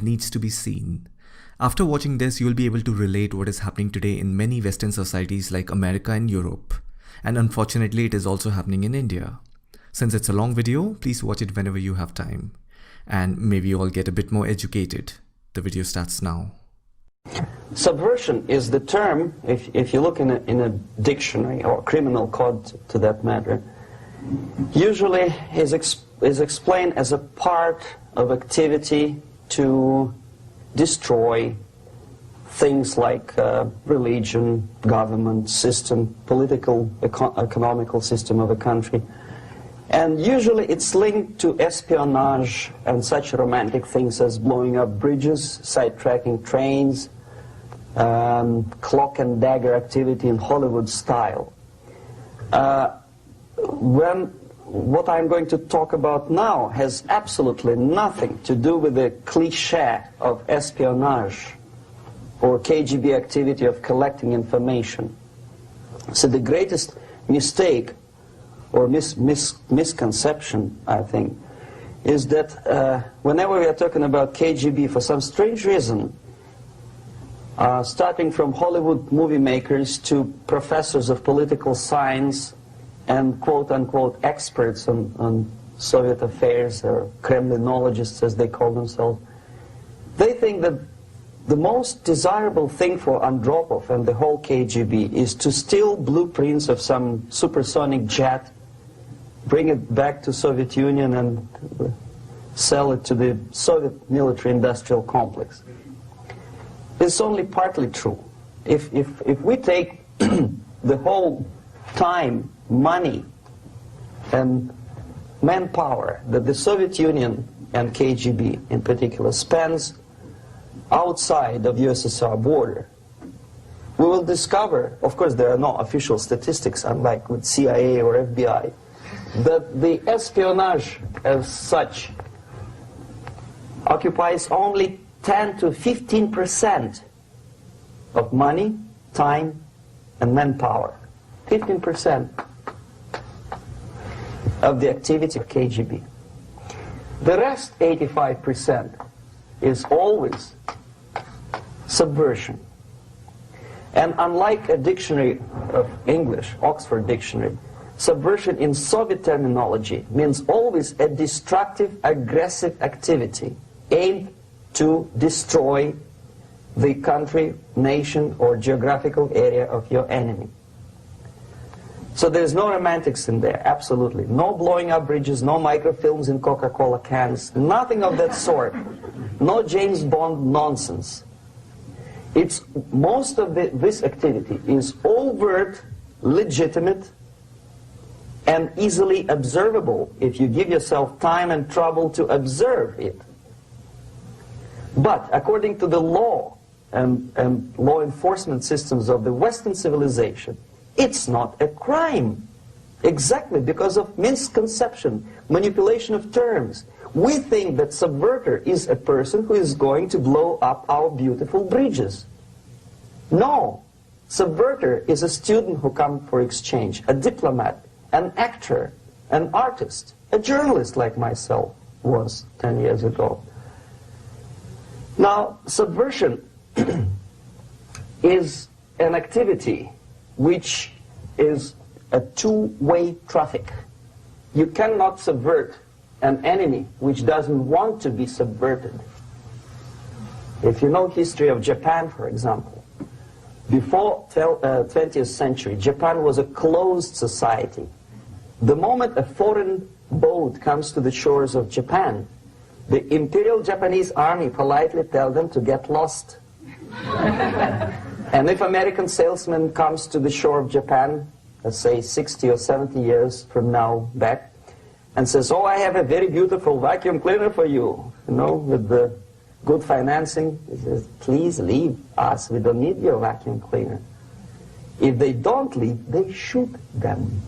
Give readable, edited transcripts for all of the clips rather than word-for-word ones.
needs to be seen. After watching this, you'll be able to relate what is happening today in many Western societies like America and Europe. And unfortunately, it is also happening in India. Since it's a long video, please watch it whenever you have time. And maybe you all get a bit more educated. The video starts now. Subversion is the term, if you look in a dictionary or criminal code to that matter, usually is explained as a part of activity to destroy things like religion, government, system, political, economical system of a country. And usually it's linked to espionage and such romantic things as blowing up bridges, sidetracking trains, cloak and dagger activity in Hollywood style. What I'm going to talk about now has absolutely nothing to do with the cliché of espionage or KGB activity of collecting information. So the greatest mistake or misconception, I think, is that whenever we are talking about KGB, for some strange reason, starting from Hollywood movie makers to professors of political science and quote-unquote experts on Soviet affairs, or Kremlinologists as they call themselves, they think that the most desirable thing for Andropov and the whole KGB is to steal blueprints of some supersonic jet, bring it back to Soviet Union and sell it to the Soviet military-industrial complex. It's only partly true. If we take the whole time, money, and manpower that the Soviet Union and KGB in particular spends outside of USSR border, we will discover, of course there are no official statistics unlike with CIA or FBI, that the espionage as such occupies only 10 to 15% of money, time, and manpower. 15% of the activity of KGB. The rest, 85%, is always subversion. And unlike a dictionary of English, Oxford Dictionary, subversion in Soviet terminology means always a destructive, aggressive activity aimed to destroy the country, nation, or geographical area of your enemy. So there's no romantics in there, absolutely. No blowing up bridges, no microfilms in Coca-Cola cans, nothing of that sort. No James Bond nonsense. It's most of this activity is overt, legitimate, and easily observable if you give yourself time and trouble to observe it. But according to the law and law enforcement systems of the Western civilization, it's not a crime. Exactly because of misconception, manipulation of terms. We think that subverter is a person who is going to blow up our beautiful bridges. No. Subverter is a student who comes for exchange, a diplomat, an actor, an artist, a journalist like myself was 10 years ago. Now, subversion is an activity which is a two-way traffic. You cannot subvert an enemy which doesn't want to be subverted. If you know history of Japan, for example, before 20th century, Japan was a closed society. The moment a foreign boat comes to the shores of Japan, the Imperial Japanese Army politely tells them to get lost. And if American salesman comes to the shore of Japan, let's say 60 or 70 years from now back, and says, oh, I have a very beautiful vacuum cleaner for you, with the good financing, he says, please leave us, we don't need your vacuum cleaner. If they don't leave, they shoot them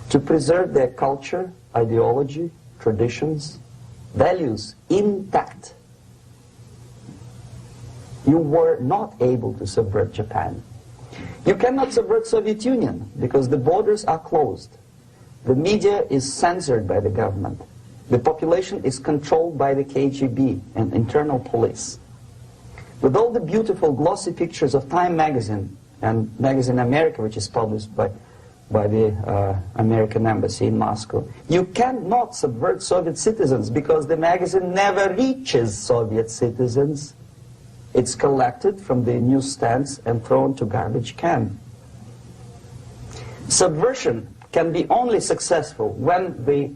to preserve their culture, ideology, traditions, values intact. You were not able to subvert Japan. You cannot subvert Soviet Union because the borders are closed. The media is censored by the government. The population is controlled by the KGB and internal police. With all the beautiful glossy pictures of Time magazine and Magazine America, which is published by the American embassy in Moscow, you cannot subvert Soviet citizens because the magazine never reaches Soviet citizens. It's collected from the newsstands and thrown to garbage can. Subversion can be only successful when the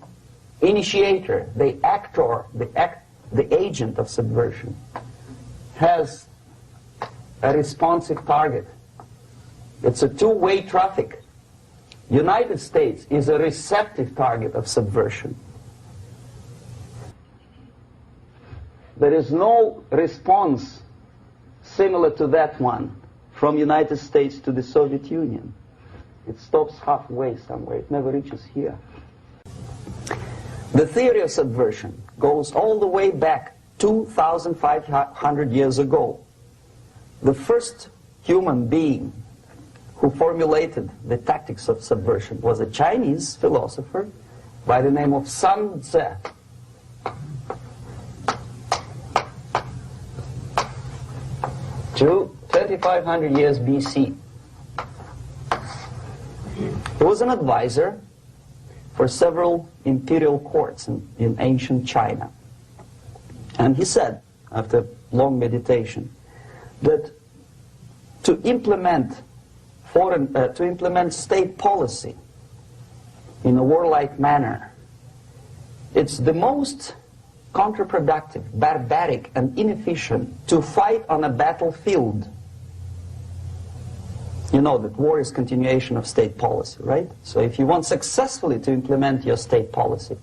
initiator, the actor, the agent of subversion has a responsive target. It's a two-way traffic. United States is a receptive target of subversion. There is no response similar to that one from United States to the Soviet Union. It stops halfway somewhere. It never reaches here. The theory of subversion goes all the way back 2,500 years ago. The first human being who formulated the tactics of subversion was a Chinese philosopher by the name of Sun Tzu. 2,500 years BC. He was an advisor for several imperial courts in ancient China. And he said, after long meditation, that to implement state policy in a warlike manner, it's the most counterproductive, barbaric, and inefficient to fight on a battlefield. You know that war is continuation of state policy, right? So if you want successfully to implement your state policy,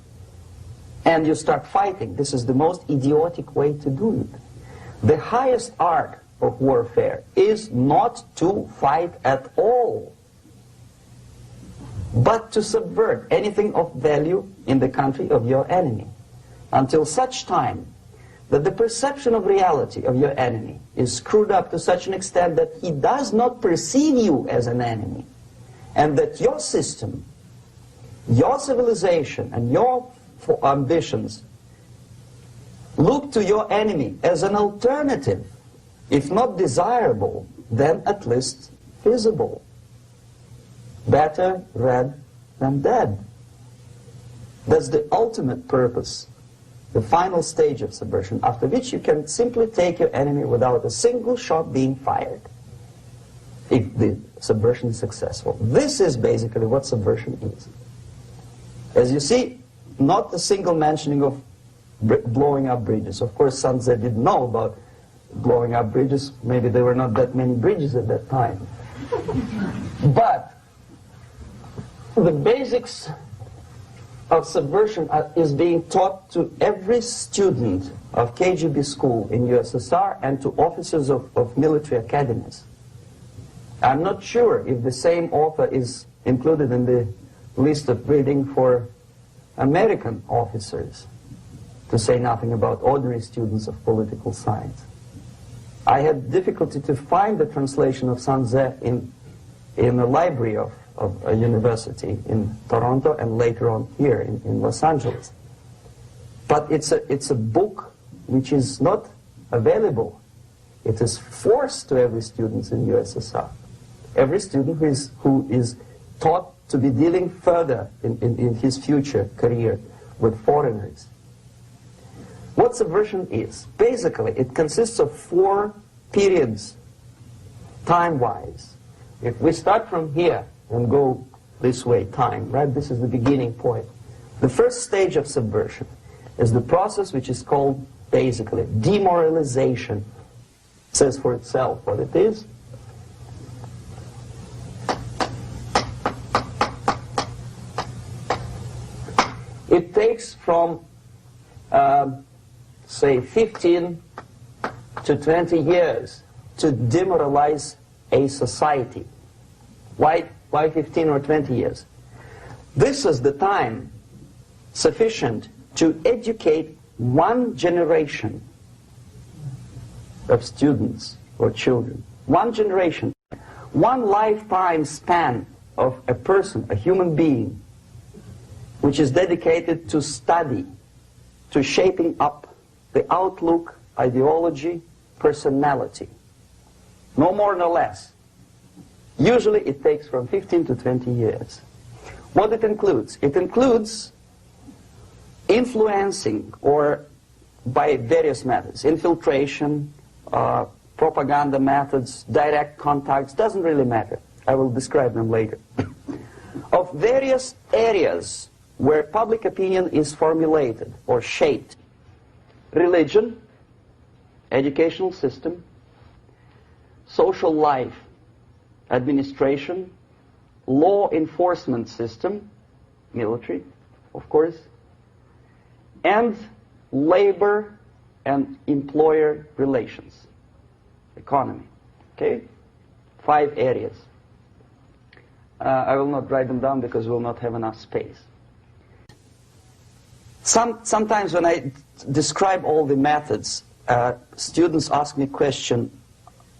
and you start fighting, this is the most idiotic way to do it. The highest art of warfare is not to fight at all, but to subvert anything of value in the country of your enemy, until such time that the perception of reality of your enemy is screwed up to such an extent that he does not perceive you as an enemy, and that your system, your civilization, and your ambitions look to your enemy as an alternative, if not desirable, then at least feasible. Better red than dead. That's the ultimate purpose, the final stage of subversion, after which you can simply take your enemy without a single shot being fired, if the subversion is successful. This is basically what subversion is. As you see, not a single mentioning of blowing up bridges. Of course, Sun Tzu didn't know about blowing up bridges. Maybe there were not that many bridges at that time. But the basics of subversion is being taught to every student of KGB school in USSR and to officers of military academies. I'm not sure if the same author is included in the list of reading for American officers, to say nothing about ordinary students of political science. I had difficulty to find the translation of Sun Tzu in the library of a university in Toronto and later on here in Los Angeles. But it's a book which is not available. It is forced to every student in USSR. Every student who is taught to be dealing further in his future career with foreigners. What subversion is? Basically, it consists of 4 periods, time-wise. If we start from here and go this way, time, right? This is the beginning point. The first stage of subversion is the process which is called, basically, demoralization. It says for itself what it is. It takes from, say, 15 to 20 years to demoralize a society. Why 15 or 20 years? This is the time sufficient to educate one generation of students or children. One generation. One lifetime span of a person, a human being, which is dedicated to study to shaping up the outlook, ideology, personality. No more, no less. Usually it takes from 15 to 20 years. What it includes? It includes influencing, or by various methods, infiltration, propaganda methods, direct contacts, doesn't really matter. I will describe them later. Of various areas where public opinion is formulated or shaped. Religion, educational system, social life, administration, law enforcement system, military, of course, and labor and employer relations, economy. Okay? 5 areas. I will not write them down because we will not have enough space. Sometimes when I describe all the methods, students ask me question,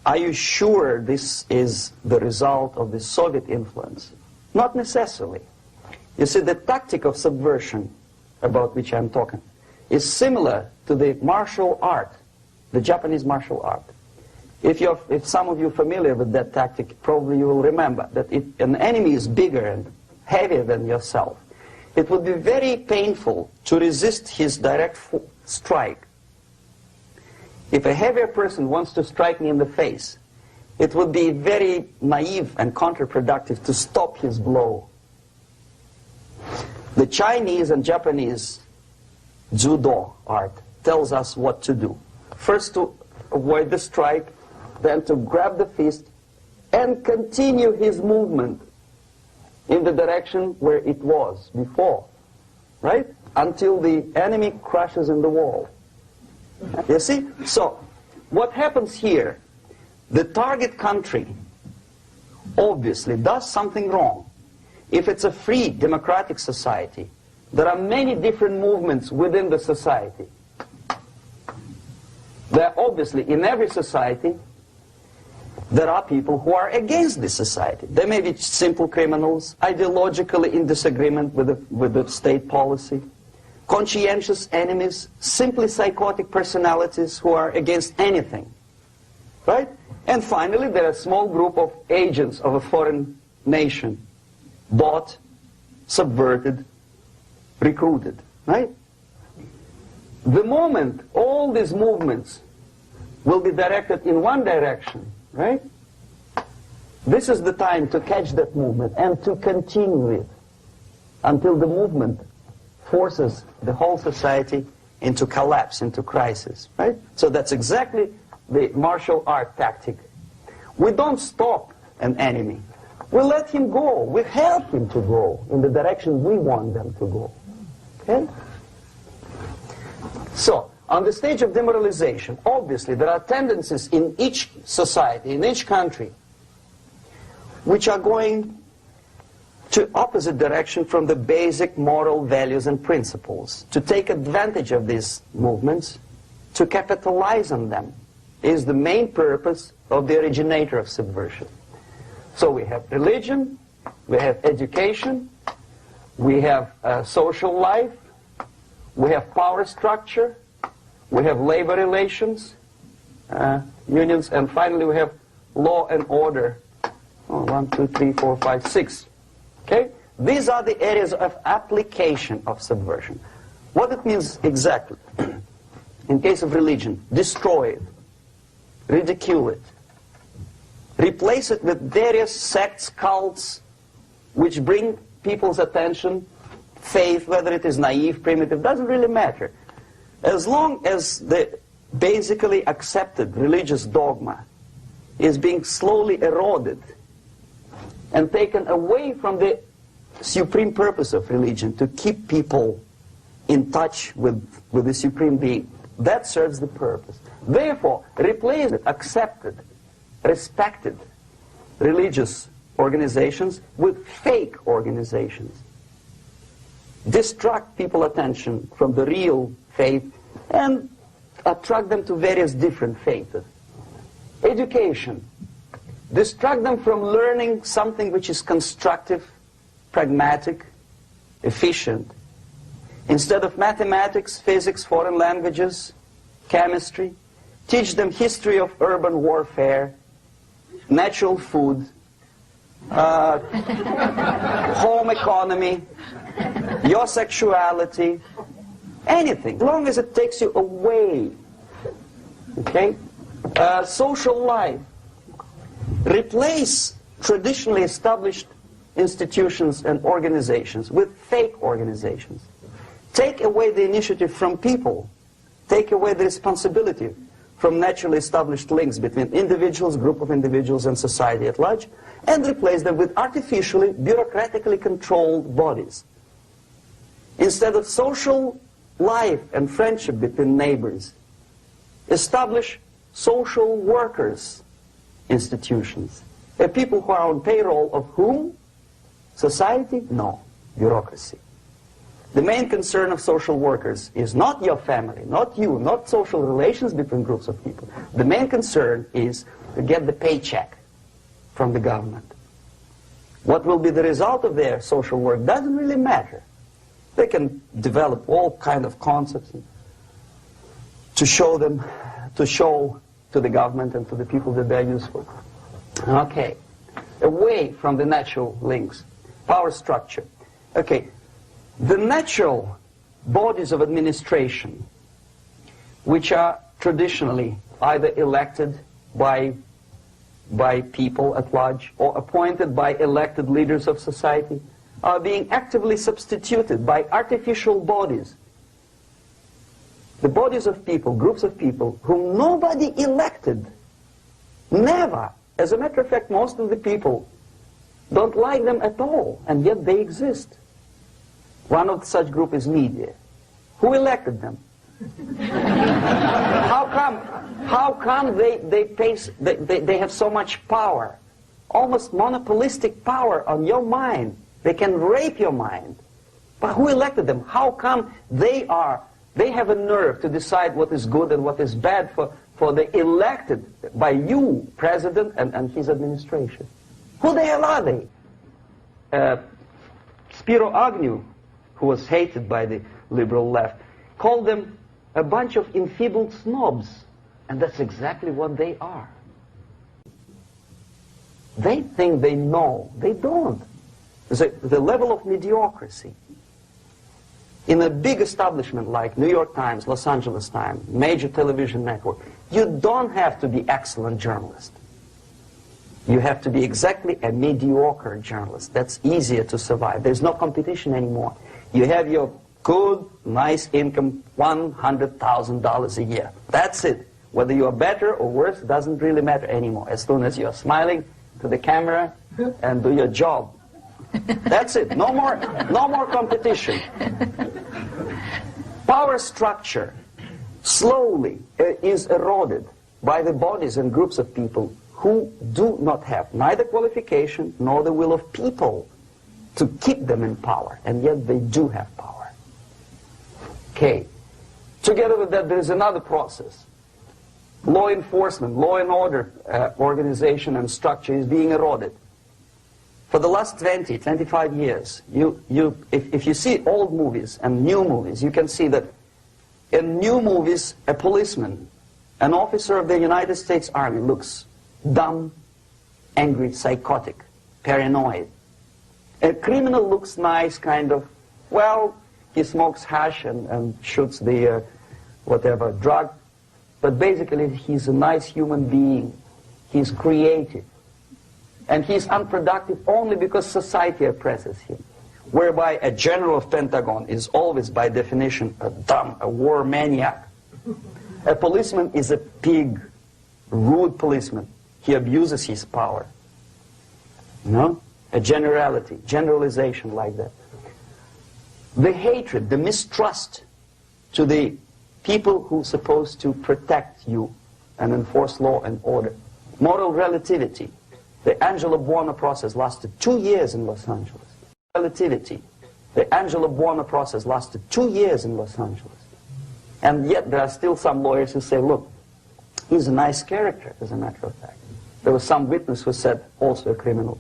are you sure this is the result of the Soviet influence? Not necessarily. You see, the tactic of subversion, about which I'm talking, is similar to the martial art, the Japanese martial art. If some of you are familiar with that tactic, probably you will remember that if an enemy is bigger and heavier than yourself, it would be very painful to resist his direct strike. If a heavier person wants to strike me in the face, it would be very naive and counterproductive to stop his blow. The Chinese and Japanese judo art tells us what to do. First to avoid the strike, then to grab the fist and continue his movement in the direction where it was before, right? Until the enemy crashes in the wall. You see? So, what happens here? The target country obviously does something wrong. If it's a free democratic society, there are many different movements within the society. There are obviously, in every society, there are people who are against this society. They may be simple criminals, ideologically in disagreement with the state policy, conscientious enemies, simply psychotic personalities who are against anything, right? And finally, there are a small group of agents of a foreign nation, bought, subverted, recruited, right? The moment all these movements will be directed in one direction, right? This is the time to catch that movement and to continue it until the movement forces the whole society into collapse, into crisis, right? So that's exactly the martial art tactic. We don't stop an enemy. We let him go. We help him to go in the direction we want them to go. Okay? So, on the stage of demoralization, obviously there are tendencies in each society, in each country, which are going to opposite direction from the basic moral values and principles. To take advantage of these movements, to capitalize on them, is the main purpose of the originator of subversion. So we have religion, we have education, we have social life, we have power structure, we have labor relations, unions, and finally we have law and order. 1, 2, 3, 4, 5, 6. Okay? These are the areas of application of subversion. What it means exactly? In case of religion, destroy it, ridicule it, replace it with various sects, cults, which bring people's attention, faith, whether it is naive, primitive, doesn't really matter. As long as the basically accepted religious dogma is being slowly eroded and taken away from the supreme purpose of religion, to keep people in touch with the supreme being, that serves the purpose. Therefore, replace it, accepted, respected religious organizations with fake organizations. Distract people's attention from the real faith and attract them to various different faiths. Education. Distract them from learning something which is constructive, pragmatic, efficient, Instead of mathematics, physics, foreign languages, chemistry, teach them history of urban warfare, natural food, home economy, your sexuality, anything, as long as it takes you away, okay? Social life. Replace traditionally established institutions and organizations with fake organizations. Take away the initiative from people. Take away the responsibility from naturally established links between individuals, group of individuals, and society at large, and replace them with artificially, bureaucratically controlled bodies. Instead of social life and friendship between neighbors, establish social workers institutions. People who are on payroll of whom? Society? No. Bureaucracy. The main concern of social workers is not your family, not you, not social relations between groups of people. The main concern is to get the paycheck from the government. What will be the result of their social work doesn't really matter. They can develop all kind of concepts to show to the government and to the people that they're useful. Okay, away from the natural links, power structure. Okay, the natural bodies of administration, which are traditionally either elected by people at large or appointed by elected leaders of society, are being actively substituted by artificial bodies. The bodies of people, groups of people, whom nobody elected. Never. As a matter of fact, most of the people don't like them at all, and yet they exist. One of such group is media. Who elected them? How come they have so much power? Almost monopolistic power on your mind. They can rape your mind. But who elected them? How come they have a nerve to decide what is good and what is bad for the elected by you, president, and his administration? Who the hell are they? Spiro Agnew, who was hated by the liberal left, called them a bunch of enfeebled snobs. And that's exactly what they are. They think they know. They don't. The level of mediocrity. In a big establishment like New York Times, Los Angeles Times, major television network, you don't have to be excellent journalist. You have to be exactly a mediocre journalist. That's easier to survive. There's no competition anymore. You have your good, nice income, $100,000 a year. That's it. Whether you are better or worse doesn't really matter anymore. As soon as you're smiling to the camera and do your job. That's it. No more competition. Power structure slowly is eroded by the bodies and groups of people who do not have neither qualification nor the will of people to keep them in power, and yet they do have power. Okay. Together with that, there is another process. Law enforcement, law and order organization and structure is being eroded. For the last 20, 25 years, if you see old movies and new movies, you can see that in new movies, a policeman, an officer of the United States Army looks dumb, angry, psychotic, paranoid. A criminal looks nice, kind of, well, he smokes hash and shoots the whatever drug, but basically he's a nice human being. He's creative. And he's unproductive only because society oppresses him. Whereby a general of Pentagon is always, by definition, a war maniac. A policeman is a pig, rude policeman. He abuses his power. You know? A generalization like that. The hatred, the mistrust to the people who are supposed to protect you and enforce law and order. Moral relativity. The Angelo Buono process lasted 2 years in Los Angeles. Relativity. The Angelo Buono process lasted 2 years in Los Angeles. And yet there are still some lawyers who say, look, he's a nice character, as a matter of fact. There was some witness who said, also a criminal,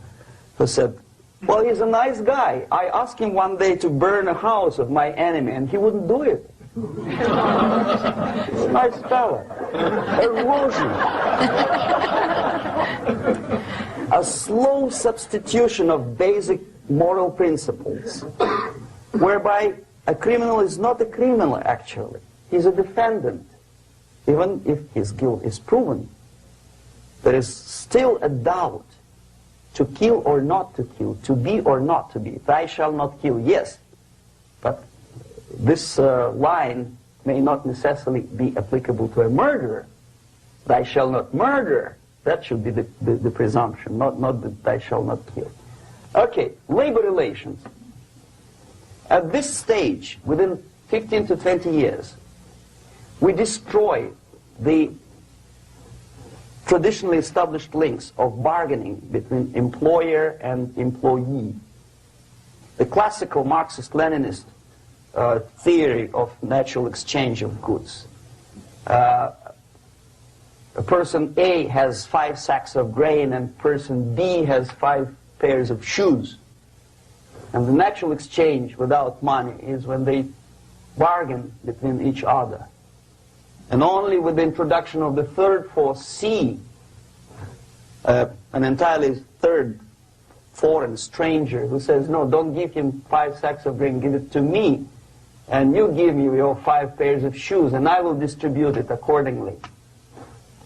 who said, Well, he's a nice guy. I asked him one day to burn a house of my enemy, and he wouldn't do it. He's a nice fella. Erosion. A slow substitution of basic moral principles, whereby a criminal is not a criminal, actually. He's a defendant. Even if his guilt is proven, there is still a doubt. To kill or not to kill, to be or not to be. Thou shalt not kill, yes. But this line may not necessarily be applicable to a murderer. Thou shalt not murder. That should be the presumption, not that thou shalt not kill. Okay, labor relations. At this stage, within 15 to 20 years, we destroy the traditionally established links of bargaining between employer and employee. The classical Marxist-Leninist theory of natural exchange of goods. A person A has 5 sacks of grain and person B has 5 pairs of shoes. And the natural exchange without money is when they bargain between each other. And only with the introduction of the third force, C, an entirely third foreign stranger who says, no, don't give him 5 sacks of grain, give it to me, and you give me your 5 pairs of shoes, and I will distribute it accordingly,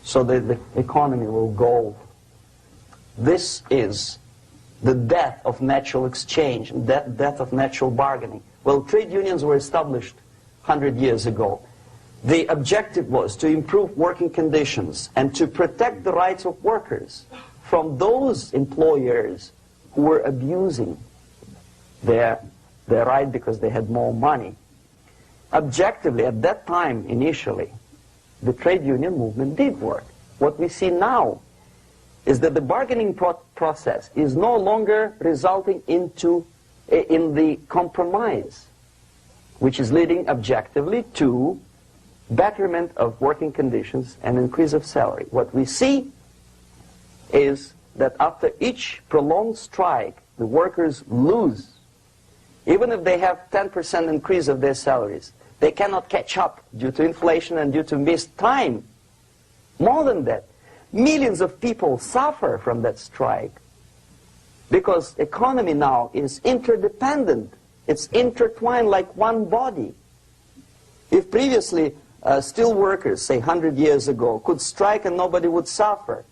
so that the economy will go. This is the death of natural exchange, death of natural bargaining. Well, trade unions were established 100 years ago. The objective was to improve working conditions and to protect the rights of workers from those employers who were abusing their right because they had more money. Objectively, at that time, initially, the trade union movement did work. What we see now is that the bargaining process is no longer resulting in the compromise, which is leading objectively to betterment of working conditions and increase of salary. What we see is that after each prolonged strike, the workers lose. Even if they have 10% increase of their salaries, they cannot catch up due to inflation and due to missed time. More than that, millions of people suffer from that strike because economy now is interdependent. It's intertwined like one body. If previously steel workers, say 100 years ago, could strike and nobody would suffer,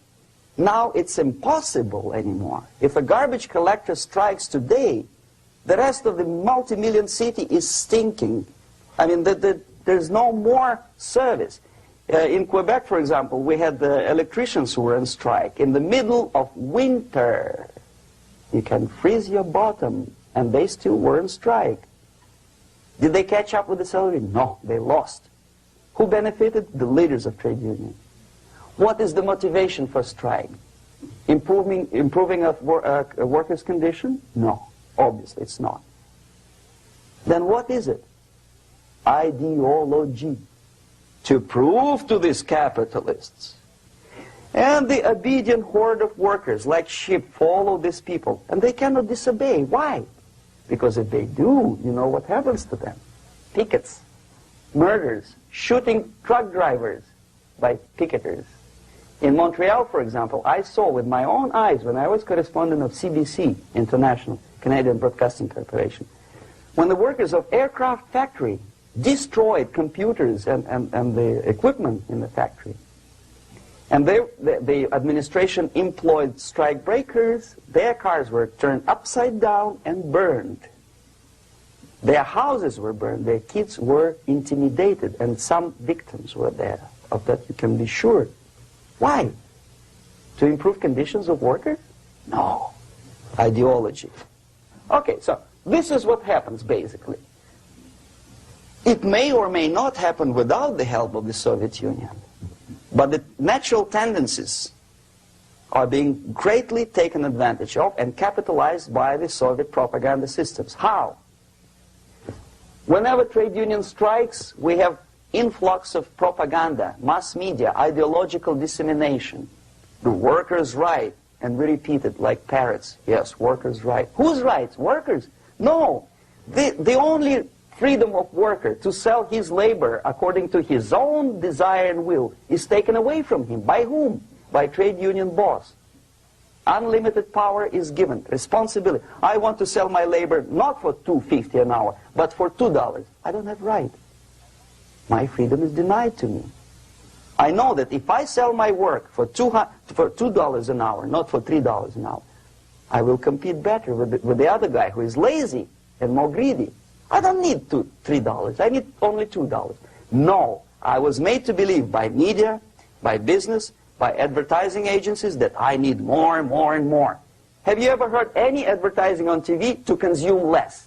now it's impossible anymore. If a garbage collector strikes today, the rest of the multi-million city is stinking. I mean, there's no more service. In Quebec, for example, we had the electricians who were on strike in the middle of winter. You can freeze your bottom, and they still were on strike. Did they catch up with the salary? No, they lost. Who benefited? The leaders of trade unions. What is the motivation for strike? Improving of a worker's condition? No, obviously it's not. Then what is it? Ideology. To prove to these capitalists. And the obedient horde of workers, like sheep, follow these people. And they cannot disobey. Why? Because if they do, you know what happens to them. Pickets, murders, shooting truck drivers by picketers. In Montreal, for example, I saw with my own eyes when I was correspondent of CBC, International, Canadian Broadcasting Corporation, when the workers of aircraft factory destroyed computers and the equipment in the factory. And the administration employed strike breakers. Their cars were turned upside down and burned. Their houses were burned. Their kids were intimidated. And some victims were there. Of that you can be sure. Why? To improve conditions of workers? No. Ideology. Okay, so this is what happens basically. It may or may not happen without the help of the Soviet Union. But the natural tendencies are being greatly taken advantage of and capitalized by the Soviet propaganda systems. How? Whenever trade union strikes, we have influx of propaganda, mass media, ideological dissemination. The workers' right, and we repeat it like parrots. Yes, workers' rights. Whose rights? Workers? No. The only freedom of worker to sell his labor according to his own desire and will is taken away from him. By whom? By trade union boss. Unlimited power is given. Responsibility. I want to sell my labor not for $2.50 an hour, but for $2. I don't have right. My freedom is denied to me. I know that if I sell my work for $2 an hour, not for $3 an hour, I will compete better with the other guy who is lazy and more greedy. I don't need $3. I need only $2. No, I was made to believe by media, by business, by advertising agencies that I need more and more and more. Have you ever heard any advertising on TV to consume less?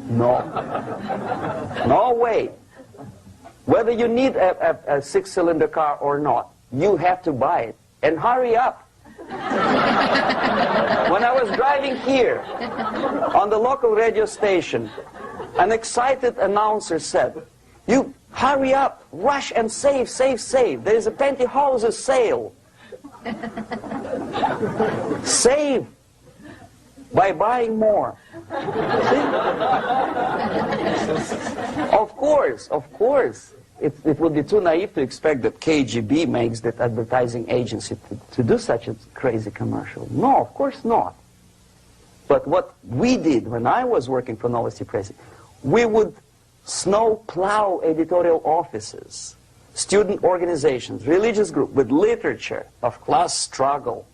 No. No way. Whether you need a six-cylinder car or not, you have to buy it. And hurry up. When I was driving here on the local radio station, an excited announcer said, "You hurry up, rush and save, save, save. There is a pantyhose sale." Save by buying more. See? Of course. It would be too naive to expect that KGB makes that advertising agency to do such a crazy commercial. No, of course not. But what we did when I was working for Novosti Press, we would snow plow editorial offices, student organizations, religious groups with literature of class struggle,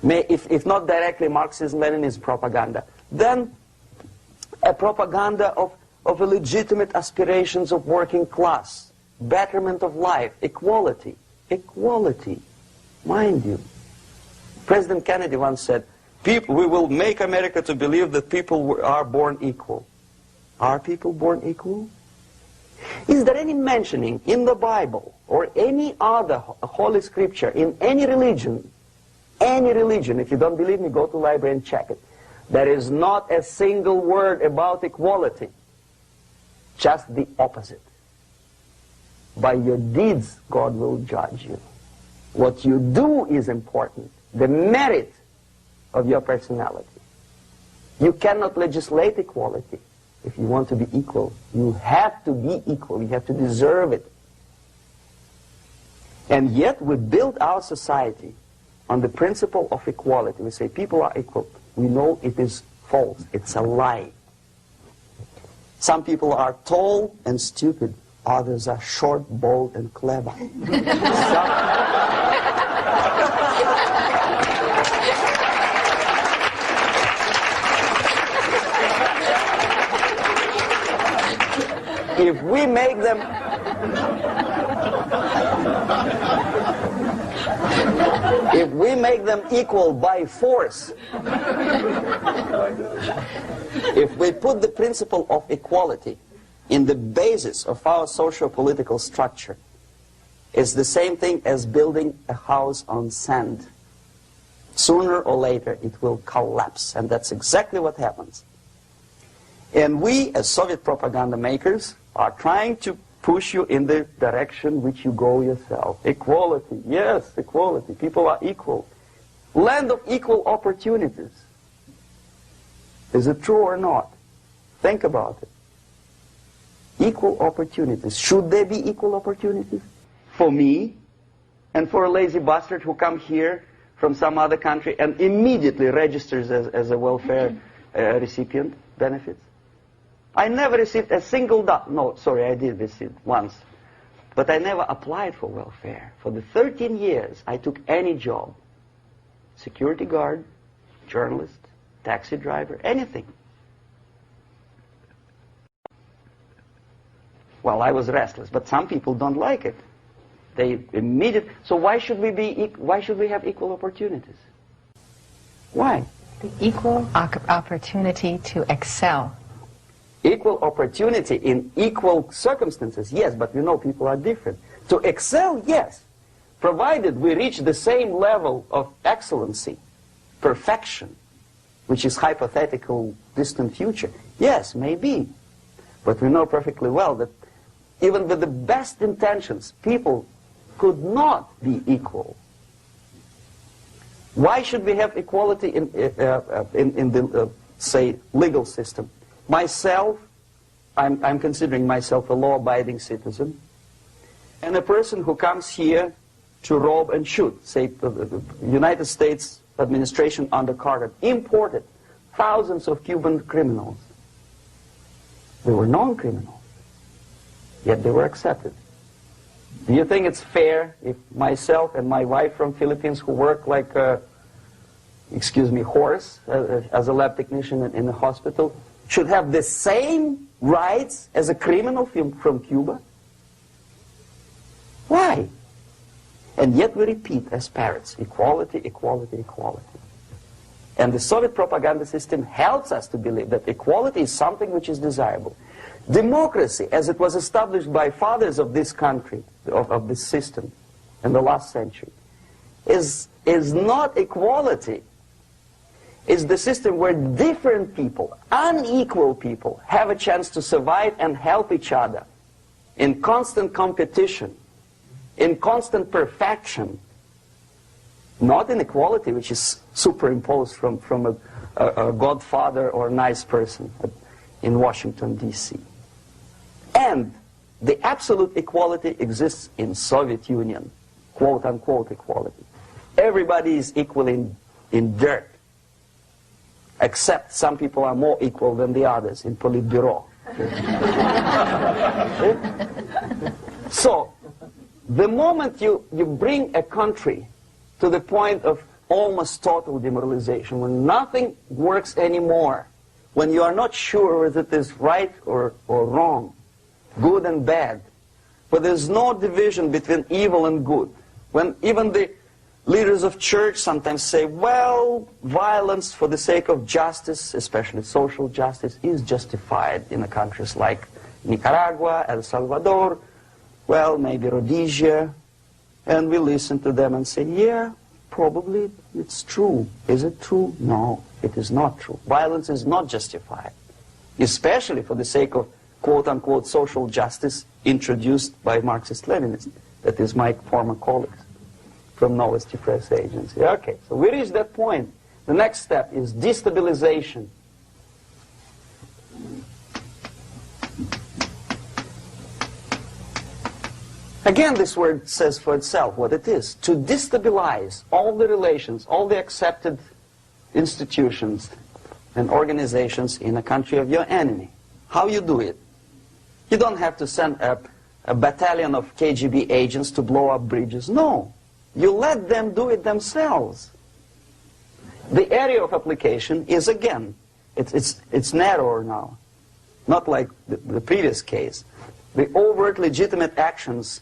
if not directly Marxism-Leninism propaganda, then a propaganda of legitimate aspirations of working class, betterment of life, equality. Equality, mind you. President Kennedy once said, we will make America to believe that people are born equal. Are people born equal? Is there any mentioning in the Bible or any other holy scripture in any religion, if you don't believe me, go to the library and check it. There is not a single word about equality. Just the opposite. By your deeds, God will judge you. What you do is important. The merit of your personality. You cannot legislate equality. If you want to be equal, you have to be equal. You have to deserve it. And yet we build our society on the principle of equality. We say people are equal. We know it is false. It's a lie. Some people are tall and stupid. Others are short, bold, and clever. If we make them equal by force, if we put the principle of equality in the basis of our socio-political structure, it's the same thing as building a house on sand. Sooner or later it will collapse, and that's exactly what happens. And we, as Soviet propaganda makers, are trying to push you in the direction which you go yourself. Equality, yes, equality. People are equal. Land of equal opportunities. Is it true or not? Think about it. Equal opportunities. Should there be equal opportunities? For me and for a lazy bastard who come here from some other country and immediately registers as a welfare recipient benefits? I never received a single dollar. No, sorry, I did receive once. But I never applied for welfare. For the 13 years, I took any job. Security guard, journalist, taxi driver, anything. Well, I was restless, but some people don't like it. They immediately. So why should we have equal opportunities? Why? The equal opportunity to excel. Equal opportunity in equal circumstances, yes, but you know people are different. To excel, yes, provided we reach the same level of excellency, perfection, which is hypothetical, distant future. Yes, maybe. But we know perfectly well that even with the best intentions, people could not be equal. Why should we have equality in the, say, legal system? Myself, I'm considering myself a law-abiding citizen, and a person who comes here to rob and shoot, say, the United States administration under Carter, imported thousands of Cuban criminals. They were non-criminals, yet they were accepted. Do you think it's fair if myself and my wife from Philippines, who work like a, excuse me, horse as a lab technician in a hospital, should have the same rights as a criminal from Cuba? Why? And yet we repeat as parrots, equality, equality, equality. And the Soviet propaganda system helps us to believe that equality is something which is desirable. Democracy, as it was established by fathers of this country, of this system in the last century, is not equality. It's the system where different people, unequal people, have a chance to survive and help each other in constant competition, in constant perfection, not in equality, which is superimposed from a godfather or a nice person in Washington, D.C. And the absolute equality exists in Soviet Union, quote-unquote equality. Everybody is equal in dirt, except some people are more equal than the others in Politburo. So, the moment you bring a country to the point of almost total demoralization, when nothing works anymore, when you are not sure whether it is right or wrong, good and bad, when there's no division between evil and good, when even the leaders of church sometimes say, well, violence for the sake of justice, especially social justice, is justified in the countries like Nicaragua, El Salvador, well, maybe Rhodesia, and we listen to them and say, yeah, probably it's true. Is it true? No, it is not true. Violence is not justified, especially for the sake of quote-unquote social justice introduced by Marxist-Leninists, that is my former colleagues from Novosti Press Agency. Okay, so we reached that point. The next step is destabilization. Again, this word says for itself what it is. To destabilize all the relations, all the accepted institutions and organizations in a country of your enemy. How you do it? You don't have to send a battalion of KGB agents to blow up bridges. No. You let them do it themselves. The area of application is, again, it's narrower now. Not like the previous case. The overt legitimate actions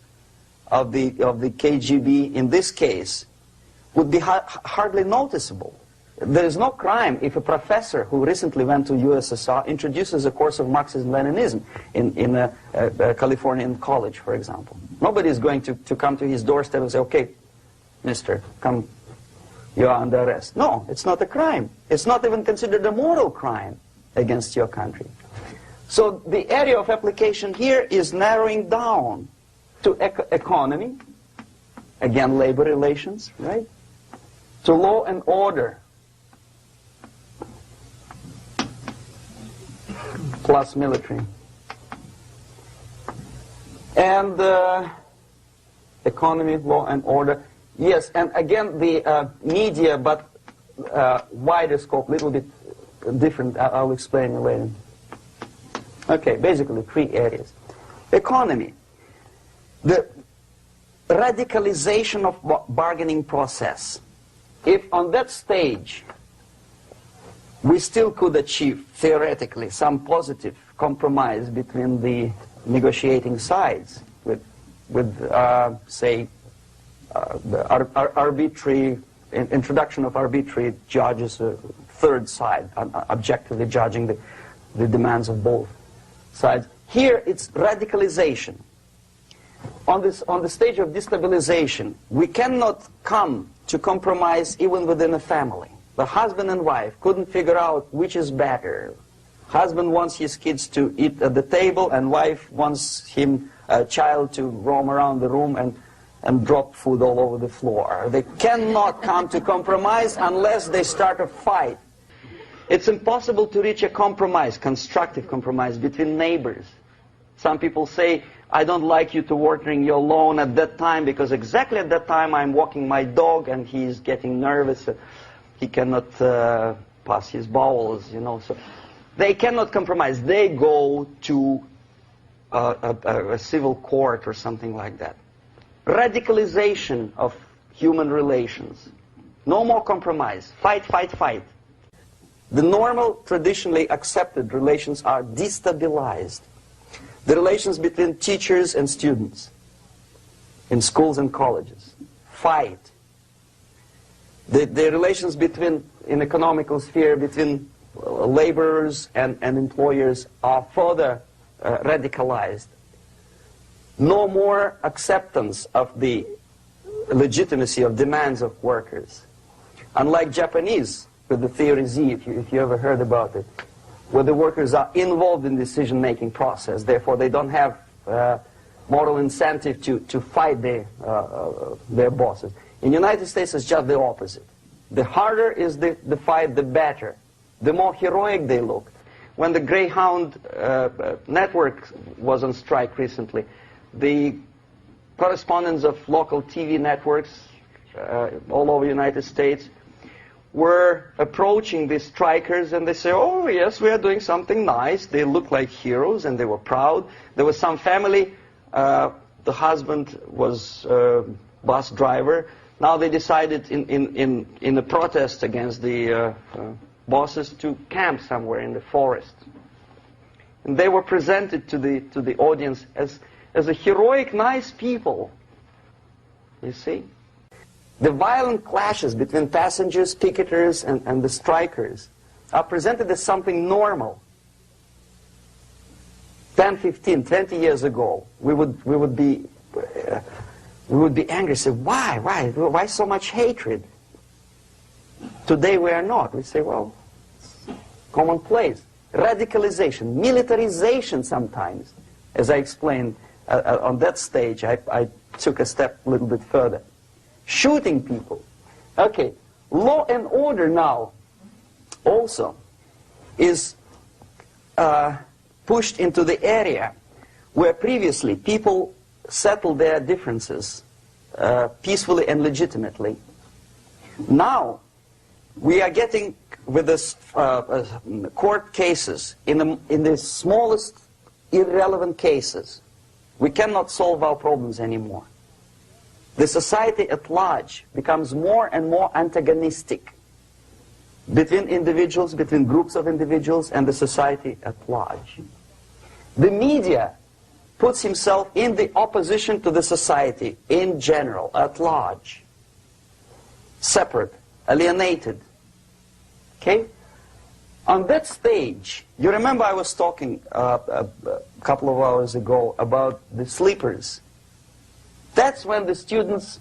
of the KGB in this case would be hardly noticeable. There is no crime if a professor who recently went to USSR introduces a course of Marxism-Leninism in a Californian college, for example. Nobody is going to come to his doorstep and say, okay, mister, come, you are under arrest. No, it's not a crime. It's not even considered a moral crime against your country. So the area of application here is narrowing down to economy, again labor relations, right? To law and order, plus military. And economy, law and order. Yes, and again the media, but wider scope, little bit different. I'll explain it later. Okay, basically 3 areas. Economy. The radicalization of bargaining process. If on that stage we still could achieve, theoretically, some positive compromise between the negotiating sides with say, the arbitrary, introduction of arbitrary judges, third side, objectively judging the demands of both sides. Here it's radicalization. On the stage of destabilization, we cannot come to compromise even within a family. The husband and wife couldn't figure out which is better. Husband wants his kids to eat at the table, and wife wants him, a child, to roam around the room and drop food all over the floor. They cannot come to compromise unless they start a fight. It's impossible to reach a compromise, constructive compromise, between neighbors. Some people say, I don't like you to watering your lawn at that time because exactly at that time I'm walking my dog and he's getting nervous. He cannot pass his bowels, you know. So they cannot compromise. They go to a civil court or something like that. Radicalization of human relations. No more compromise. Fight, fight, fight. The normal, traditionally accepted relations are destabilized. The relations between teachers and students in schools and colleges. Fight. The relations between, in economical sphere, between laborers and employers are further radicalized. No more acceptance of the legitimacy of demands of workers. Unlike Japanese, with the theory Z, if you ever heard about it, where the workers are involved in the decision-making process, therefore they don't have moral incentive to fight their bosses. In the United States, it's just the opposite. The harder is the fight, the better. The more heroic they look. When the Greyhound network was on strike recently, the correspondents of local TV networks all over the United States were approaching these strikers, and they say, oh yes, we are doing something nice. They look like heroes and they were proud. There was some family, the husband was bus driver. Now they decided in a protest against the bosses to camp somewhere in the forest. And they were presented to the audience as a heroic, nice people. You see? The violent clashes between passengers, picketers, and the strikers are presented as something normal. 10, 15, 20 years ago, we would be angry, say, why so much hatred? Today we are not. We say, well, commonplace. Radicalization, militarization sometimes. As I explained on that stage, I took a step a little bit further. Shooting people. Okay, law and order now also is pushed into the area where previously people settled their differences peacefully and legitimately. Now we are getting with this court cases in the smallest irrelevant cases. We cannot solve our problems anymore. The society at large becomes more and more antagonistic between individuals, between groups of individuals, and the society at large. The media puts himself in the opposition to the society in general, at large. Separate, alienated. Okay? On that stage, you remember I was talking a couple of hours ago about the sleepers. That's when the students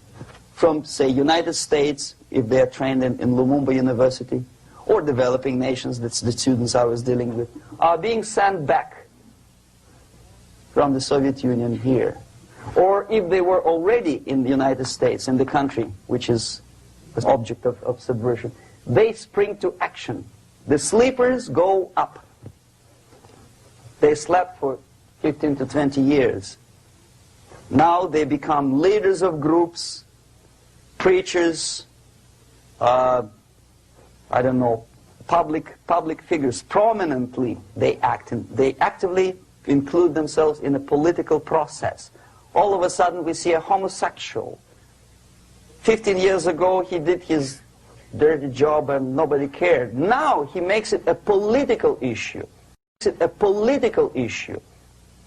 from, say, United States, if they're trained in Lumumba University, or developing nations, that's the students I was dealing with, are being sent back from the Soviet Union here. Or if they were already in the United States, in the country, which is the object of subversion, they spring to action. The sleepers go up. They slept for 15 to 20 years. Now they become leaders of groups, preachers, I don't know, public figures. Prominently they actively include themselves in a political process. All of a sudden we see a homosexual. 15 years ago he did his dirty job and nobody cared. Now he makes it a political issue.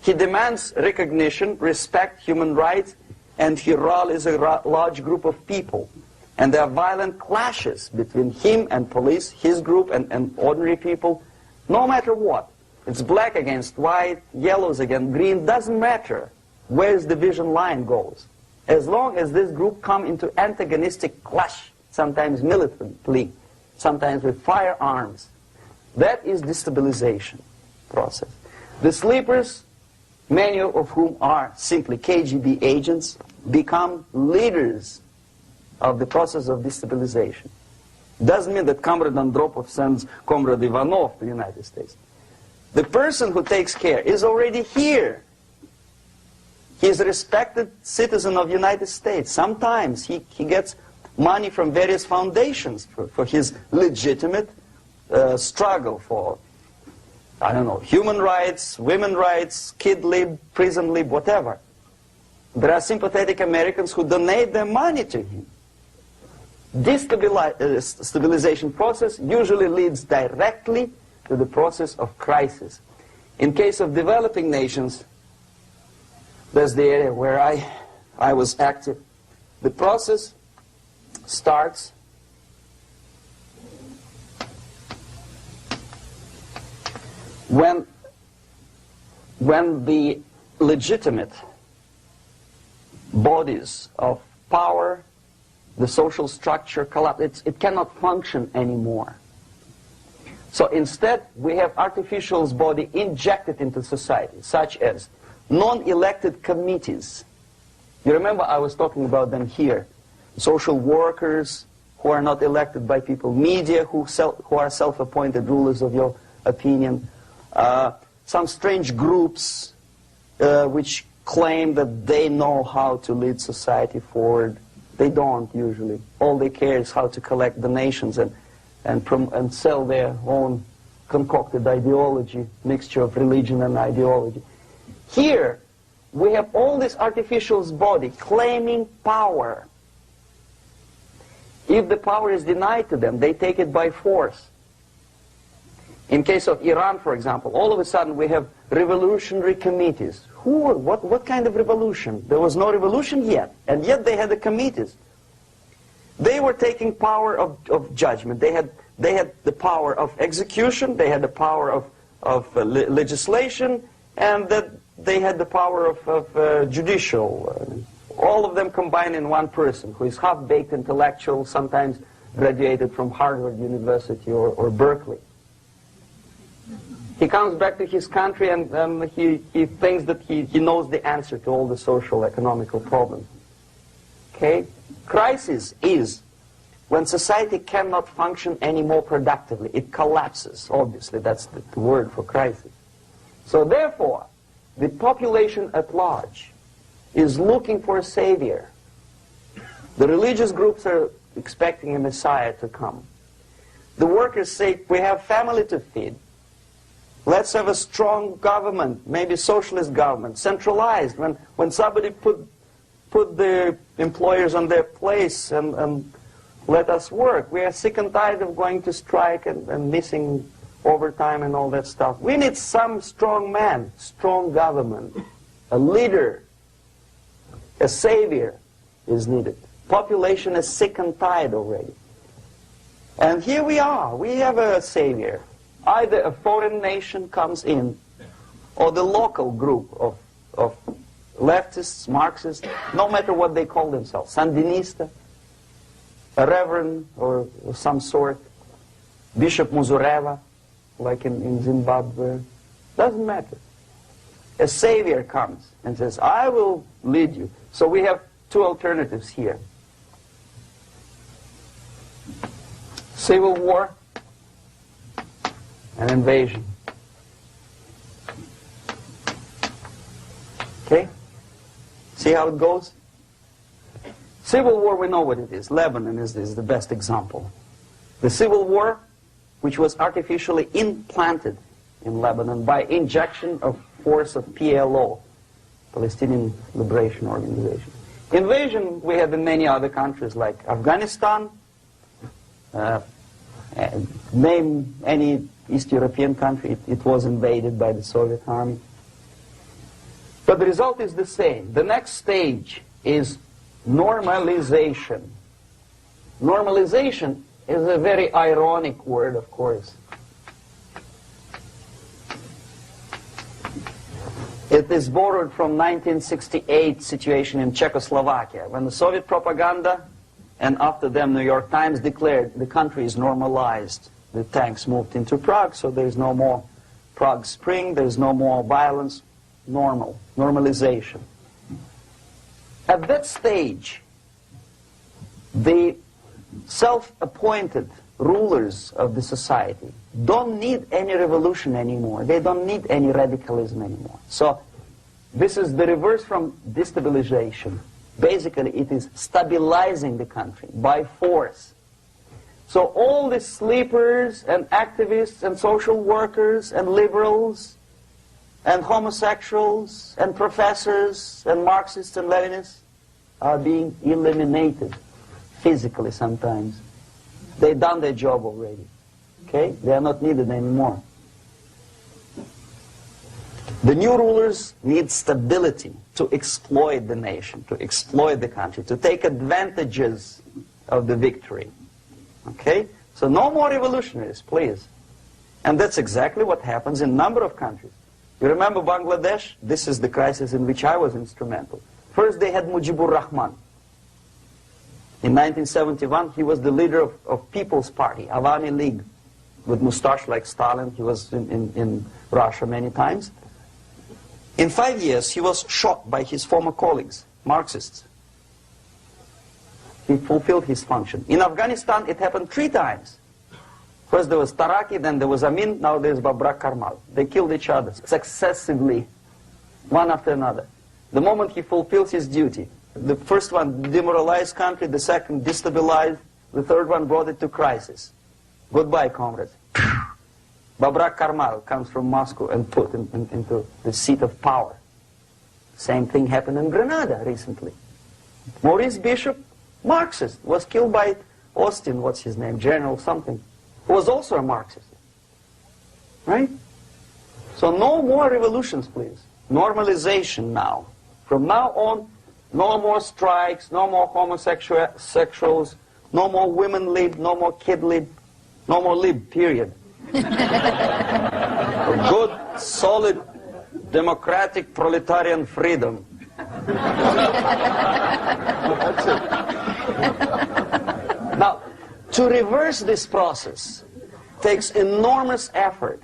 He demands recognition, respect, human rights, and he rallies a large group of people. And there are violent clashes between him and police, his group and ordinary people, no matter what. It's black against white, yellows against green, doesn't matter where the division line goes. As long as this group come into antagonistic clash, sometimes militantly, sometimes with firearms, that is destabilization process. The sleepers, many of whom are simply KGB agents, become leaders of the process of destabilization. Doesn't mean that Comrade Andropov sends Comrade Ivanov to the United States. The person who takes care is already here. He is a respected citizen of the United States. Sometimes he gets money from various foundations for his legitimate struggle for, I don't know, human rights, women's rights, kid lib, prison lib, whatever. There are sympathetic Americans who donate their money to him. This stabilization process usually leads directly to the process of crisis. In case of developing nations, that's the area where I was active. The process starts when the legitimate bodies of power, the social structure collapse. It cannot function anymore. So instead, we have artificial body injected into society, such as non-elected committees. You remember I was talking about them here. Social workers who are not elected by people, media who are self-appointed rulers of your opinion, some strange groups which claim that they know how to lead society forward. They don't usually. All they care is how to collect donations and sell their own concocted ideology, mixture of religion and ideology. Here, we have all this artificial body claiming power. If the power is denied to them, they take it by force. In case of Iran, for example, all of a sudden we have revolutionary committees. What kind of revolution? There was no revolution yet, and yet they had the committees. They were taking power of judgment. They had the power of execution, they had the power of legislation, and that they had the power of judicial. All of them combined in one person, who is half-baked intellectual, sometimes graduated from Harvard University or Berkeley. He comes back to his country and he thinks that he knows the answer to all the social, economical problems. Okay? Crisis is when society cannot function any more productively. It collapses, obviously. That's the word for crisis. So therefore, the population at large is looking for a savior. The religious groups are expecting a Messiah to come. The workers say, we have family to feed. Let's have a strong government, maybe socialist government, centralized. When somebody put the employers on their place and let us work. We are sick and tired of going to strike and missing overtime and all that stuff. We need some strong man, strong government, a leader, a savior is needed. Population is sick and tired already. And here we are. We have a savior. Either a foreign nation comes in, or the local group of leftists, Marxists, no matter what they call themselves, Sandinista, a reverend or some sort, Bishop Muzureva, like in Zimbabwe, doesn't matter. A savior comes and says, I will lead you. So we have two alternatives here. Civil war and invasion. Okay? See how it goes? Civil war, we know what it is. Lebanon is the best example. The civil war, which was artificially implanted in Lebanon by injection of force of PLO, Palestinian Liberation Organization. Invasion we have in many other countries like Afghanistan, name any East European country, it was invaded by the Soviet army. But the result is the same. The next stage is normalization. Normalization is a very ironic word, of course. It is borrowed from 1968 situation in Czechoslovakia, when the Soviet propaganda and after them New York Times declared the country is normalized. The tanks moved into Prague, so there is no more Prague Spring, there is no more violence. Normalization. At that stage, the self-appointed rulers of the society don't need any revolution anymore. They don't need any radicalism anymore. So this is the reverse from destabilization. Basically, it is stabilizing the country by force. So all the sleepers and activists and social workers and liberals and homosexuals and professors and Marxists and Leninists are being eliminated physically sometimes. They've done their job already. Okay? They are not needed anymore. The new rulers need stability to exploit the nation, to exploit the country, to take advantages of the victory. Okay? So no more revolutionaries, please. And that's exactly what happens in a number of countries. You remember Bangladesh? This is the crisis in which I was instrumental. First they had Mujibur Rahman. In 1971, he was the leader of People's Party, Awami League, with mustache like Stalin. He was in Russia many times. In 5 years, he was shot by his former colleagues, Marxists. He fulfilled his function. In Afghanistan, it happened 3 times. First there was Taraki, then there was Amin, now there's Babrak Karmal. They killed each other successively, one after another. The moment he fulfills his duty, the first one demoralized country, the second destabilized, the third one brought it to crisis. Goodbye, comrades. Babrak Karmal comes from Moscow and put into the seat of power. Same thing happened in Grenada recently. Maurice Bishop, Marxist, was killed by Austin, what's his name, General something, who was also a Marxist. Right? So no more revolutions, please. Normalization now. From now on, no more strikes, no more homosexuals, no more women lib, no more kid lib, no more lib, period. A good, solid, democratic, proletarian freedom. That's it. Now, to reverse this process takes enormous effort.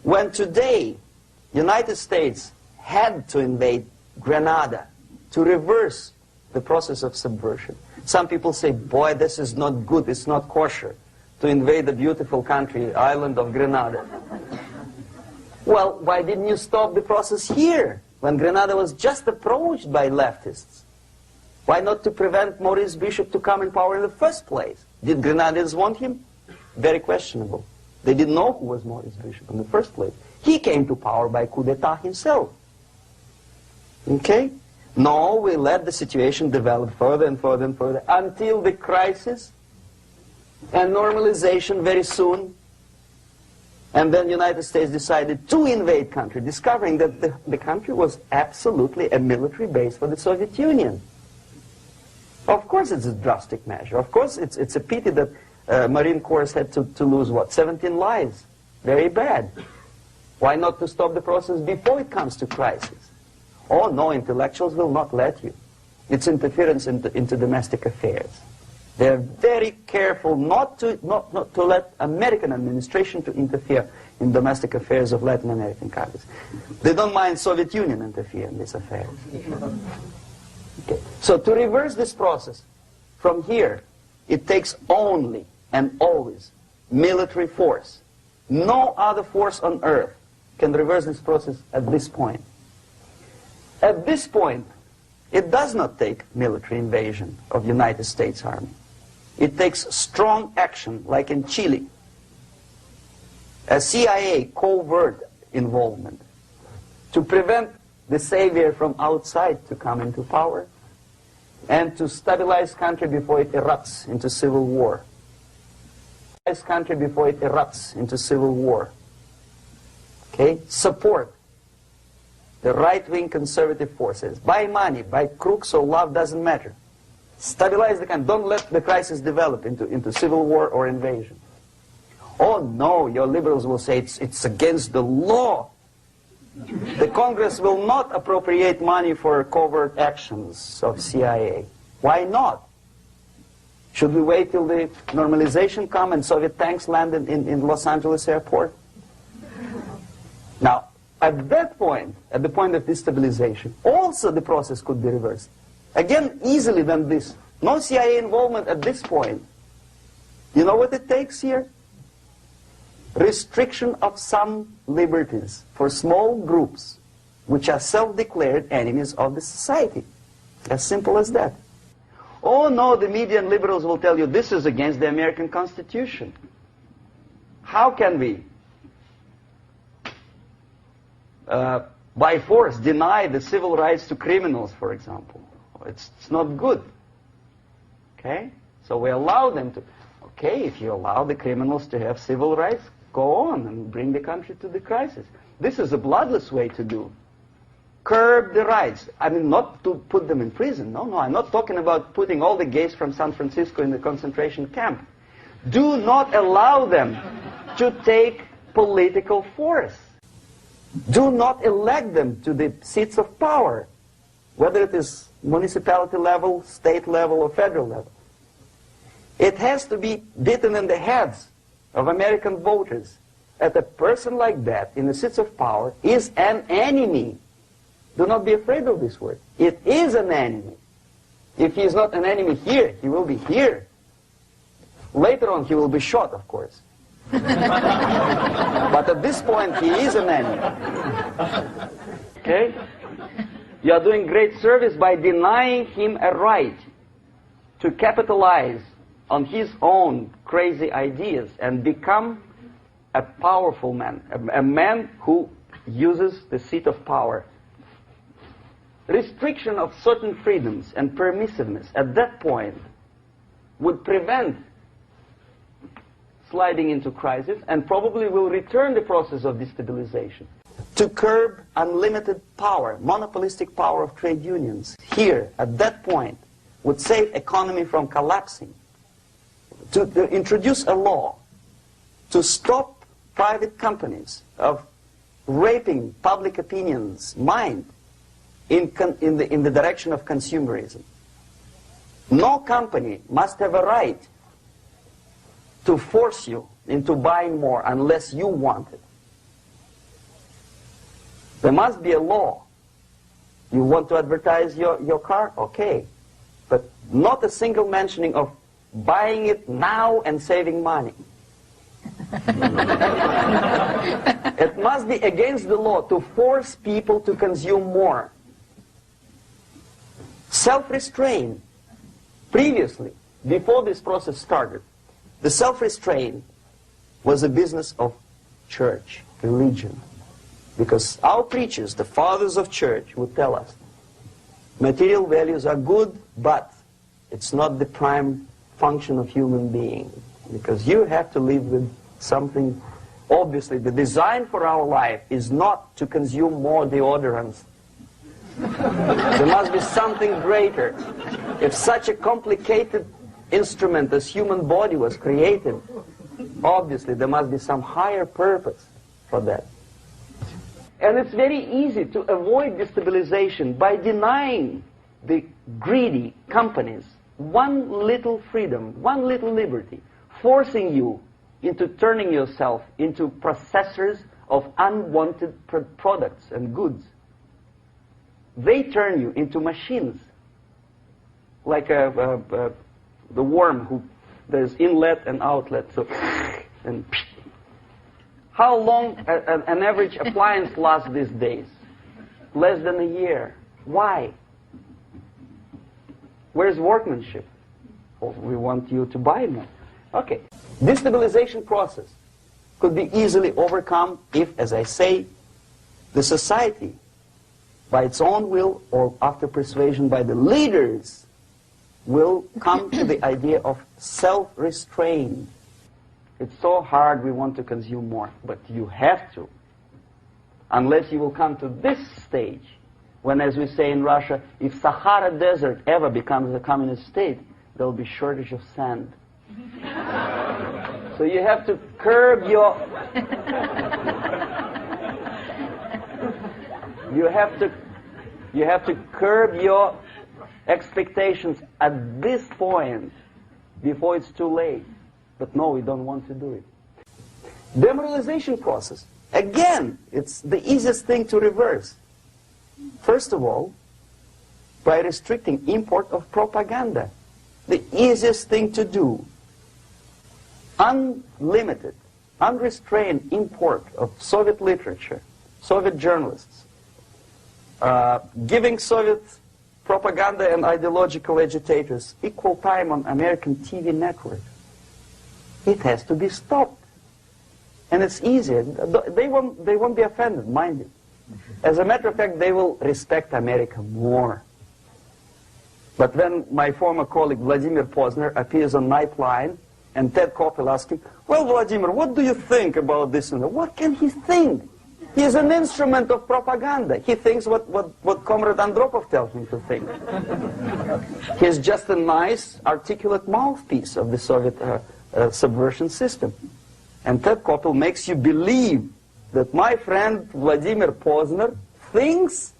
When today, United States had to invade Grenada to reverse the process of subversion. Some people say, boy, this is not good, it's not kosher to invade the beautiful country, island of Grenada. Well, why didn't you stop the process here, when Grenada was just approached by leftists? Why not to prevent Maurice Bishop to come in power in the first place? Did Grenadians want him? Very questionable. They didn't know who was Maurice Bishop in the first place. He came to power by coup d'etat himself. Okay? No, we let the situation develop further and further and further until the crisis and normalization very soon. And then the United States decided to invade country, discovering that the country was absolutely a military base for the Soviet Union. Of course it's a drastic measure. Of course it's a pity that Marine Corps had to lose, what, 17 lives. Very bad. Why not to stop the process before it comes to crisis? Oh no, intellectuals will not let you. It's interference into domestic affairs. They're very careful not to let American administration to interfere in domestic affairs of Latin American countries. They don't mind Soviet Union interfere in these affairs. Okay. So to reverse this process, from here, it takes only and always military force. No other force on earth can reverse this process at this point. At this point, it does not take military invasion of the United States Army. It takes strong action, like in Chile. A CIA covert involvement to prevent the savior from outside to come into power and to stabilize country before it erupts into civil war. Stabilize country before it erupts into civil war. Okay? Support the right-wing conservative forces. By money, by crooks or love, doesn't matter. Stabilize the country. Don't let the crisis develop into civil war or invasion. Oh no, your liberals will say it's against the law. The Congress will not appropriate money for covert actions of CIA. Why not? Should we wait till the normalization come and Soviet tanks land in Los Angeles airport? Now, at that point, at the point of destabilization, also the process could be reversed. Again, easily than this. No CIA involvement at this point. You know what it takes here? Restriction of some liberties for small groups which are self-declared enemies of the society. As simple as that. Oh no, the media and liberals will tell you this is against the American Constitution. How can we, by force, deny the civil rights to criminals, for example? It's not good. Okay? So we allow them to. Okay, if you allow the criminals to have civil rights, go on and bring the country to the crisis. This is a bloodless way to do. Curb the rights. I mean, not to put them in prison. No, I'm not talking about putting all the gays from San Francisco in the concentration camp. Do not allow them to take political force. Do not elect them to the seats of power, whether it is municipality level, state level, or federal level. It has to be beaten in the heads of American voters that a person like that in the seats of power is an enemy. Do not be afraid of this word. It is an enemy. If he is not an enemy here, he will be here. Later on, he will be shot, of course. But at this point, he is an enemy. Okay? You are doing great service by denying him a right to capitalize on his own crazy ideas and become a powerful man, a man who uses the seat of power. Restriction of certain freedoms and permissiveness at that point would prevent sliding into crisis and probably will return the process of destabilization. To curb unlimited power, monopolistic power of trade unions, here, at that point, would save economy from collapsing. To introduce a law to stop private companies of raping public opinion's mind in the direction of consumerism. No company must have a right to force you into buying more unless you want it. There must be a law. You want to advertise your car? Okay. But not a single mentioning of buying it now and saving money. It must be against the law to force people to consume more. Self-restraint. Previously, before this process started, the self-restraint was a business of church, religion. Because our preachers, the fathers of church, would tell us, material values are good, but it's not the prime function of human being. Because you have to live with something. Obviously, the design for our life is not to consume more deodorants. There must be something greater. If such a complicated instrument as human body was created, obviously there must be some higher purpose for that. And it's very easy to avoid destabilization by denying the greedy companies one little freedom, one little liberty, forcing you into turning yourself into processors of unwanted products and goods. They turn you into machines, like the worm who there's inlet and outlet. So, and how long an average appliance lasts these days? Less than a year. Why? Where's workmanship? Oh, we want you to buy more. Okay. Destabilization process could be easily overcome if, as I say, the society, by its own will or after persuasion by the leaders, will come to the idea of self-restraint. It's so hard we want to consume more, but you have to. Unless you will come to this stage, when, as we say in Russia, if Sahara Desert ever becomes a communist state, there will be shortage of sand. So you have to curb your... You have to curb your expectations at this point before it's too late. But no, we don't want to do it. Demoralization process. Again, it's the easiest thing to reverse. First of all, by restricting import of propaganda. The easiest thing to do. Unlimited, unrestrained import of Soviet literature, Soviet journalists, giving Soviet propaganda and ideological agitators equal time on American TV network. It has to be stopped. And it's easy. They won't be offended, mind you. As a matter of fact, they will respect America more. But when my former colleague Vladimir Posner appears on Nightline, and Ted Koppel asks him, well, Vladimir, what do you think about this? And what can he think? He's an instrument of propaganda. He thinks what Comrade Andropov tells him to think. He's just a nice, articulate mouthpiece of the Soviet subversion system. And Ted Koppel makes you believe that my friend Vladimir Posner thinks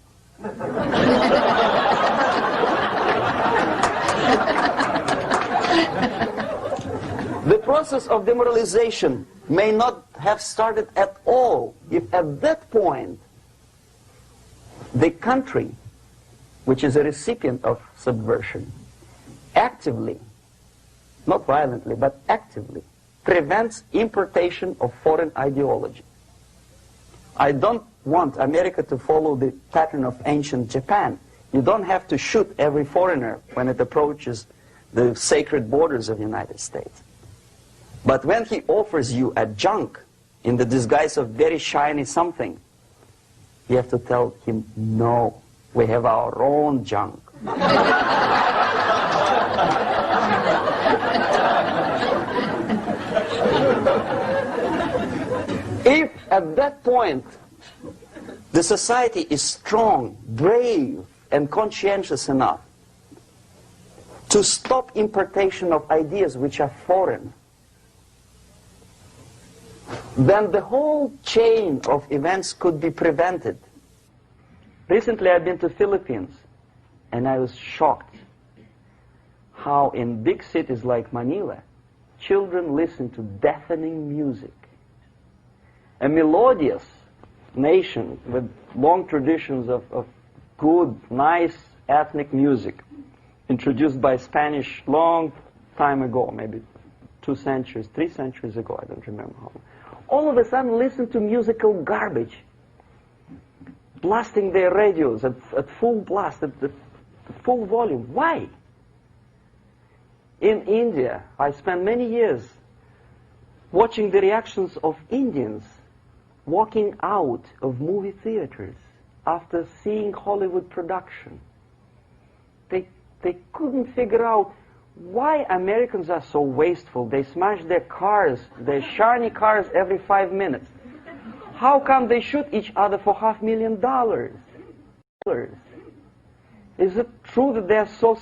the process of demoralization may not have started at all if at that point the country, which is a recipient of subversion, actively, not violently, but actively, prevents importation of foreign ideology. I don't want America to follow the pattern of ancient Japan. You don't have to shoot every foreigner when it approaches the sacred borders of the United States. But when he offers you a junk in the disguise of very shiny something, you have to tell him, no, we have our own junk. If at that point the society is strong, brave, and conscientious enough to stop importation of ideas which are foreign, then the whole chain of events could be prevented. Recently I've been to Philippines, and I was shocked how in big cities like Manila, children listen to deafening music. A melodious nation with long traditions of good, nice ethnic music, introduced by Spanish long time ago, maybe 2 centuries, 3 centuries ago, I don't remember how long. All of a sudden listen to musical garbage, blasting their radios at full blast, at full volume. Why? In India, I spent many years watching the reactions of Indians walking out of movie theaters after seeing Hollywood production. They couldn't figure out why Americans are so wasteful. They smash their cars, their shiny cars, every 5 minutes. How come they shoot each other for $500,000? Is it true that they're so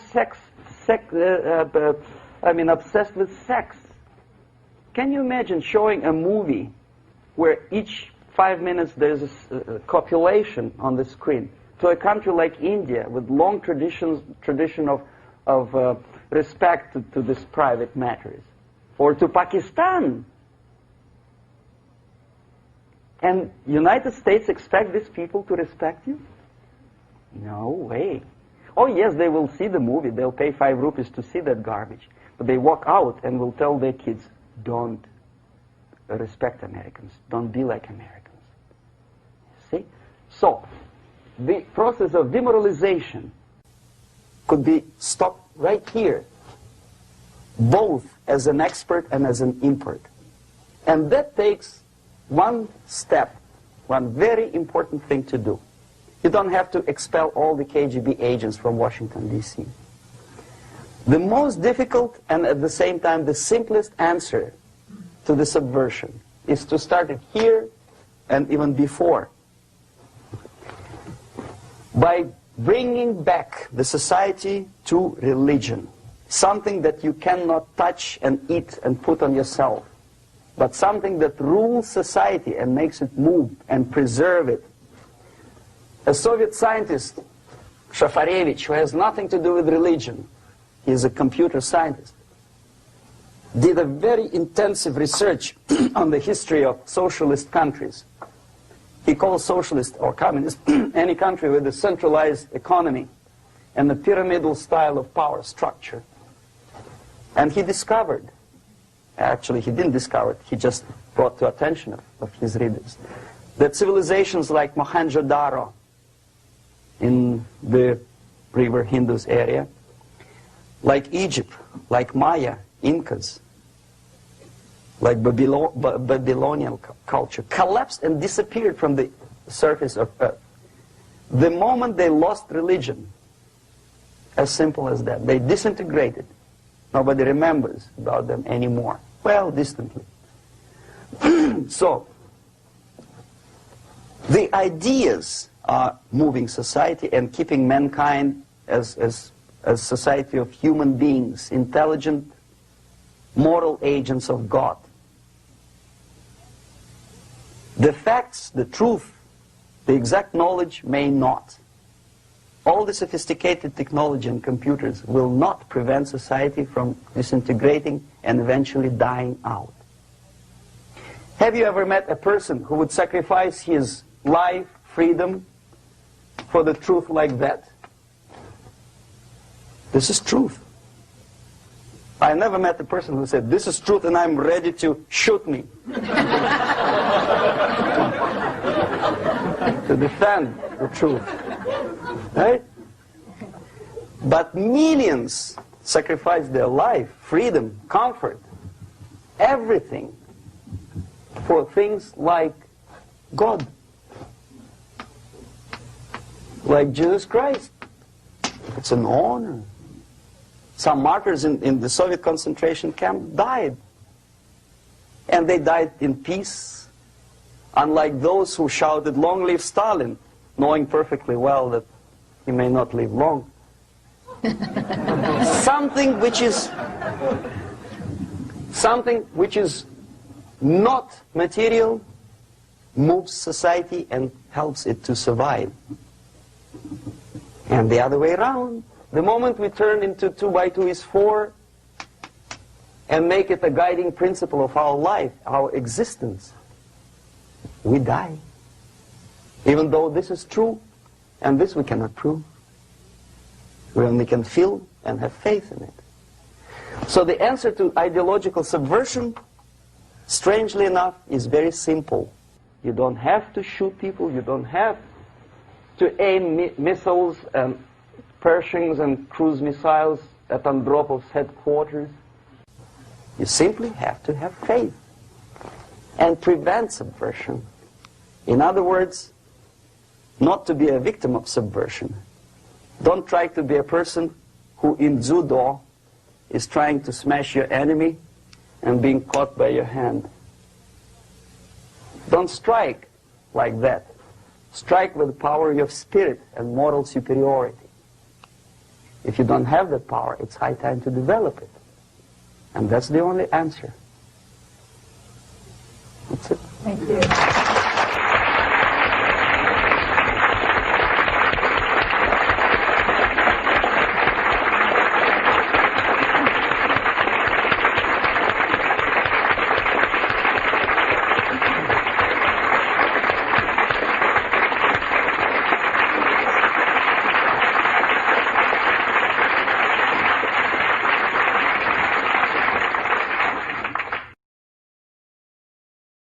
obsessed with sex? Can you imagine showing a movie where each 5 minutes there's a copulation on the screen, to a country like India with long tradition of respect to these private matters, or to Pakistan? And United States expect these people to respect you? No way. Oh yes, they will see the movie, they'll pay 5 rupees to see that garbage, but they walk out and will tell their kids, don't respect Americans, don't be like Americans. See? So, the process of demoralization could be stopped right here, both as an expert and as an import. And that takes one step, one very important thing to do. You don't have to expel all the KGB agents from Washington, D.C. The most difficult and at the same time the simplest answer to the subversion is to start it here and even before, by bringing back the society to religion, something that you cannot touch and eat and put on yourself, but something that rules society and makes it move and preserve it. A Soviet scientist, Shafarevich, who has nothing to do with religion, he is a computer scientist, did a very intensive research on the history of socialist countries. He calls socialist or communist any country with a centralized economy and the pyramidal style of power structure. And he discovered, actually he didn't discover it, he just brought to attention of his readers, that civilizations like Mohenjo-Daro in the river Indus area, like Egypt, like Maya, Incas, like Babylonian culture, collapsed and disappeared from the surface of Earth. The moment they lost religion, as simple as that, they disintegrated. Nobody remembers about them anymore. Well, distantly. So, the ideas are moving society and keeping mankind as a society of human beings, intelligent, moral agents of God. The facts, the truth, the exact knowledge may not. All the sophisticated technology and computers will not prevent society from disintegrating and eventually dying out. Have you ever met a person who would sacrifice his life, freedom, for the truth like that? This is truth. I never met a person who said, this is truth and I'm ready to shoot me. To defend the truth. Right? But millions sacrifice their life, freedom, comfort, everything for things like God, like Jesus Christ. It's an honor. Some martyrs in the Soviet concentration camp died. And they died in peace, unlike those who shouted, "Long live Stalin," knowing perfectly well that he may not live long. Something which is not material moves society and helps it to survive. And the other way around, the moment we turn into 2 by 2 is 4 and make it a guiding principle of our life, our existence, we die. Even though this is true, and this we cannot prove. We only can feel and have faith in it. So the answer to ideological subversion, strangely enough, is very simple. You don't have to shoot people, you don't have to aim missiles and Pershings and cruise missiles at Andropov's headquarters. You simply have to have faith and prevent subversion. In other words, not to be a victim of subversion. Don't try to be a person who in judo is trying to smash your enemy and being caught by your hand. Don't strike like that. Strike with the power of spirit and moral superiority. If you don't have that power, it's high time to develop it. And that's the only answer. That's it. Thank you.